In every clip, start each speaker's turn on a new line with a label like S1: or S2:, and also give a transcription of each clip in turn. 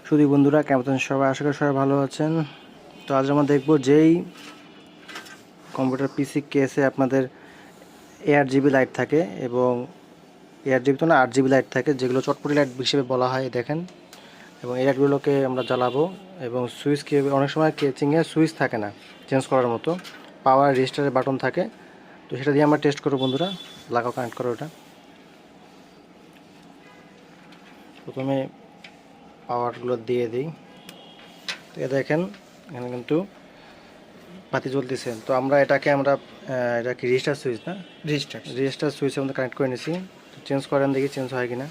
S1: শুধু বন্ধুরা কেমন আছেন সবাই? আশা করি সবাই ভালো আছেন। তো আজ আমরা দেখব যেই কম্পিউটার পিসি কেসে আপনাদের 8GB লাইট থাকে এবং 8GB তো না 8GB লাইট থাকে, যেগুলো চটপটি লাইট হিসেবে বলা হয় দেখেন। এবং এই লাইটগুলোকে আমরা জ্বালাবো এবং সুইচ কীভাবে, অনেক সময় কেচিংয়ে সুইচ থাকে না চেঞ্জ করার মতো, পাওয়ার রেজিস্টারের বাটন থাকে, তো সেটা দিয়ে আমরা টেস্ট করবো বন্ধুরা। লাগাও, কানেক্ট করো। ওটা প্রথমে পাওয়ারগুলো দিয়ে দিই। তো এ দেখেন এখানে কিন্তু বাতি জ্বলতেছে। তো আমরা এটা কি রেজিস্টার সুইচ না? রেজিস্টার সুইচের মধ্যে কানেক্ট করে নিয়েছি। তো চেঞ্জ করেন, দেখি চেঞ্জ হয় কিনা।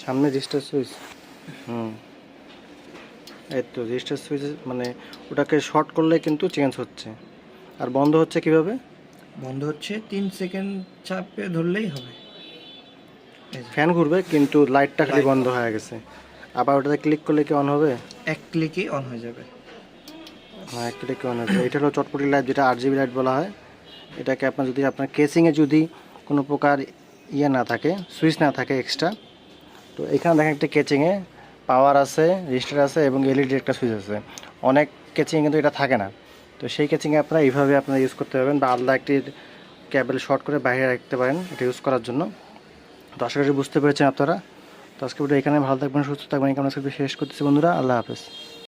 S1: সামনে রেজিস্টার সুইচ, এই তো রেজিস্টার সুইচ, মানে ওটাকে শর্ট করলে কিন্তু চেঞ্জ হচ্ছে। আর বন্ধ হচ্ছে কিভাবে?
S2: বন্ধ হচ্ছে 3 সেকেন্ড চাপে ধরলেই হবে।
S1: ফ্যান ঘুরবে কিন্তু লাইটটা খালি বন্ধ হয়ে গেছে। আবার ওটাতে ক্লিক করলে কি অন হবে?
S2: এক ক্লিকেই অন হয়ে যাবে।
S1: হ্যাঁ, এক ক্লিকে অন হবে। এটা হলো চটপটি লাইট, যেটা 8GB লাইট বলা হয়। এটাকে আপনার কেসিংয়ে যদি কোনো প্রকার না থাকে, সুইচ না থাকে এক্সট্রা, তো এখানে দেখেন একটা কেচিংয়ে পাওয়ার আছে, রেজিস্টার আছে এবং এলইডি একটা সুইচ আছে। অনেক কেচিংয়ে কিন্তু এটা থাকে না। তো সেই কেচিংয়ে আপনারা এইভাবে ইউজ করতে পারবেন, বা আলাদা একটি কেবল শর্ট করে বাইরে রাখতে পারেন এটা ইউজ করার জন্য। তো আশা করি বুঝতে পেরেছেন আপনারা। তো আজকে ভিডিও এখানে, ভালো থাকবেন, সুস্থ থাকবেন, এই কারণে শেষ করতেছি বন্ধুরা। আল্লাহ হাফেজ।